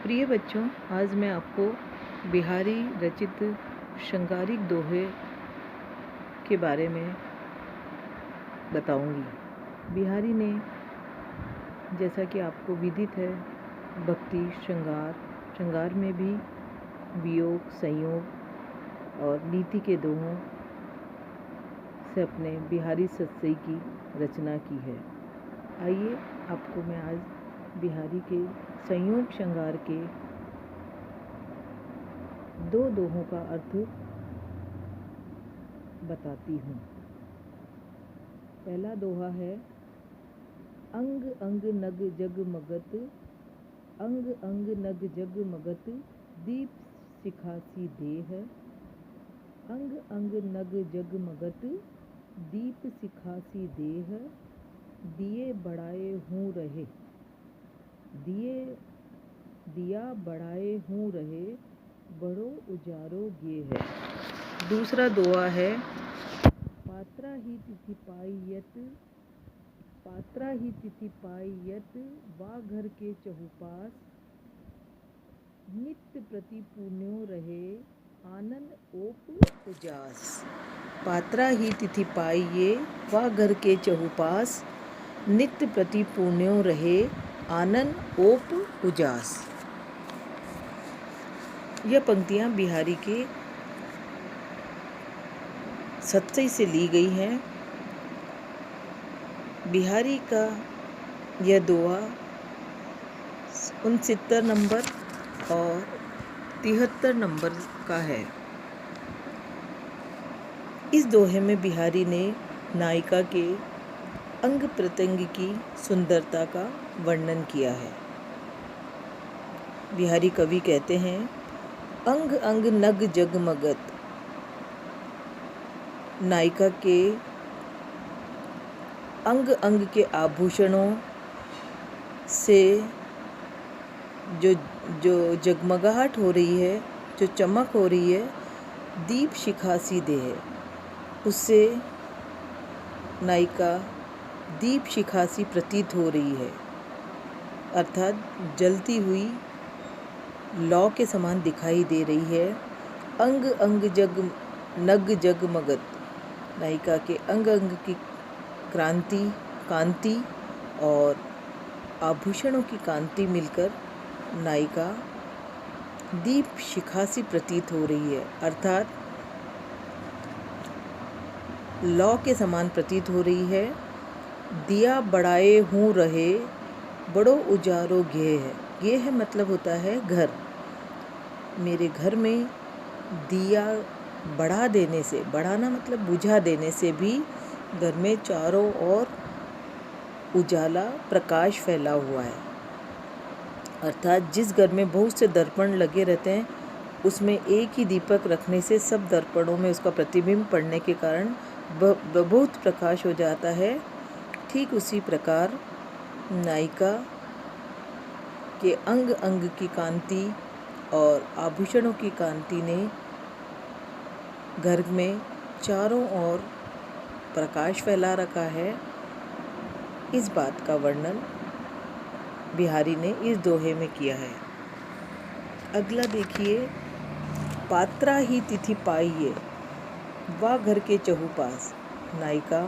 प्रिय बच्चों, आज मैं आपको बिहारी रचित श्रृंगारिक दोहे के बारे में बताऊंगी। बिहारी ने, जैसा कि आपको विदित है, भक्ति, श्रृंगार में भी वियोग, संयोग और नीति के दोहों से अपने बिहारी सत्सई की रचना की है। आइए आपको मैं आज बिहारी के संयोग श्रृंगार के 2 दोहों का अर्थ बताती हूँ। पहला दोहा है, अंग अंग नग जगमगत, अंग अंग नग जगमगत, दीप शिखासी देह। अंग अंग नग जगमगत, दीप शिखासी देह, दिए बढ़ाए हूँ रहे, दिया बढ़ाए हूँ रहे, बड़ो उजारो गे है। दूसरा दोहा है, पात्रा ही तिथि पाइयत, वा घर के चहुपास, नित्य प्रति पुण्यो रहे, आनंद ओप उजास। पात्रा ही तिथि पाइये, वा घर के चहुपास, नित्य प्रति पुण्यो रहे, आनंद ओप उजास। यह पंक्तियाँ बिहारी के सत्सई से ली गई हैं। बिहारी का यह दोहा 69 नंबर और 73 नंबर का है। इस दोहे में बिहारी ने नायिका के अंग प्रत्यंग की सुंदरता का वर्णन किया है। बिहारी कवि कहते हैं, अंग अंग नग जगमगत। नायिका के अंग अंग के आभूषणों से जो जगमगाहट हो रही है, जो चमक हो रही है, दीप शिखासी देह, उससे नायिका दीप शिखासी प्रतीत हो रही है, अर्थात जलती हुई लौ के समान दिखाई दे रही है। अंग अंग नग जगमगत, नायिका के अंग अंग की कांति और आभूषणों की कांति मिलकर नायिका दीप शिखासी प्रतीत हो रही है, अर्थात लौ के समान प्रतीत हो रही है। दिया बढ़ाए हूँ रहे, बड़ो उजारो गे है। गे है मतलब होता है घर। मेरे घर में दिया बढ़ा देने से, बढ़ाना मतलब बुझा देने से भी घर में चारों ओर उजाला, प्रकाश फैला हुआ है। अर्थात जिस घर में बहुत से दर्पण लगे रहते हैं, उसमें एक ही दीपक रखने से सब दर्पणों में उसका प्रतिबिंब पड़ने के कारण बहुत प्रकाश हो जाता है। ठीक उसी प्रकार नायिका के अंग अंग की कांति और आभूषणों की कांति ने घर में चारों ओर प्रकाश फैला रखा है। इस बात का वर्णन बिहारी ने इस दोहे में किया है। अगला देखिए, पात्रा ही तिथि पाइये, वा घर के चहुपास। नायिका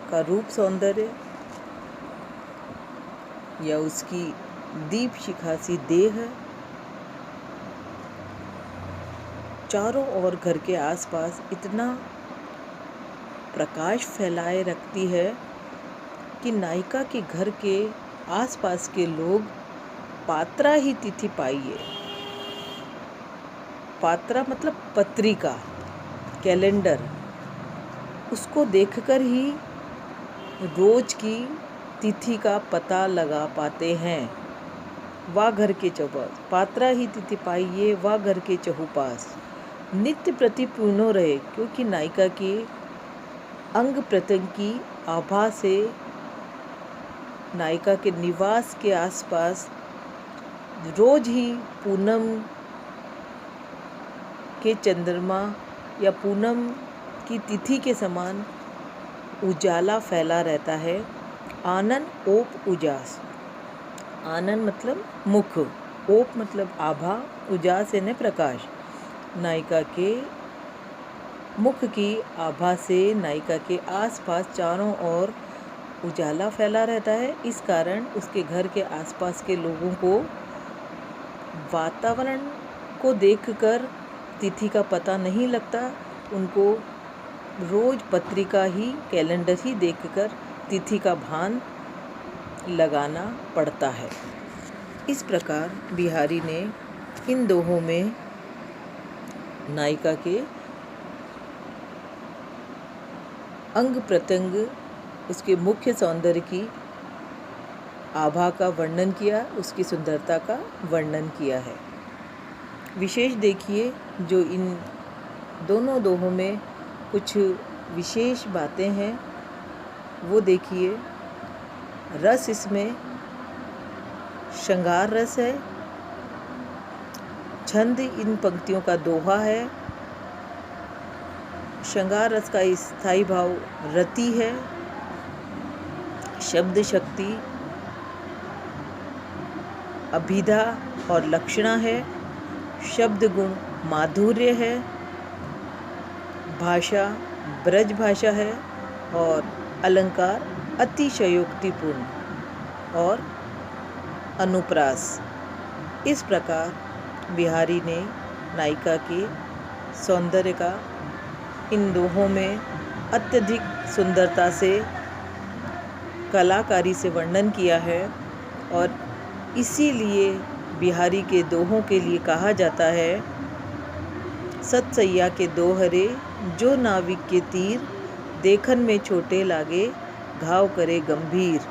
का रूप सौंदर्य या उसकी दीप शिखासी देह चारों ओर घर के आसपास इतना प्रकाश फैलाए रखती है कि नायिका के घर के आसपास के लोग पात्रा ही तिथि पाइये, पात्रा मतलब पत्रिका, कैलेंडर, उसको देखकर ही रोज की तिथि का पता लगा पाते हैं। वा घर के चौपास, पात्रा ही तिथि पाइये, वा घर के चहुपास, नित्य प्रति पूर्णो रहे, क्योंकि नायिका के अंग प्रत्यंग की आभा से नायिका के निवास के आसपास रोज ही पूनम के चंद्रमा या पूनम की तिथि के समान उजाला फैला रहता है। आनंद ओप उजास, आनन मतलब मुख, ओप मतलब आभा, उजास यानी प्रकाश। नायिका के मुख की आभा से नायिका के आसपास चारों ओर उजाला फैला रहता है। इस कारण उसके घर के आसपास के लोगों को वातावरण को देखकर तिथि का पता नहीं लगता। उनको रोज पत्रिका ही, कैलेंडर ही देखकर तिथि का भान लगाना पड़ता है। इस प्रकार बिहारी ने इन दोहों में नायिका के अंग प्रत्यंग, उसके मुख्य सौंदर्य की आभा का वर्णन किया, उसकी सुंदरता का वर्णन किया है। विशेष देखिए, जो इन दोनों दोहों में कुछ विशेष बातें हैं वो देखिए। रस इसमें श्रृंगार रस है। छंद इन पंक्तियों का दोहा है। श्रृंगार रस का स्थायी भाव रति है। शब्द शक्ति अभिधा और लक्षणा है। शब्द गुण माधुर्य है। भाषा ब्रज भाषा है और अलंकार अतिशयोक्तिपूर्ण और अनुप्रास। इस प्रकार बिहारी ने नायिका के सौंदर्य का इन दोहों में अत्यधिक सुंदरता से, कलाकारी से वर्णन किया है और इसीलिए बिहारी के दोहों के लिए कहा जाता है, सतसैया के दोहरे जो नाविक के तीर, देखन में छोटे लागे घाव करे गंभीर।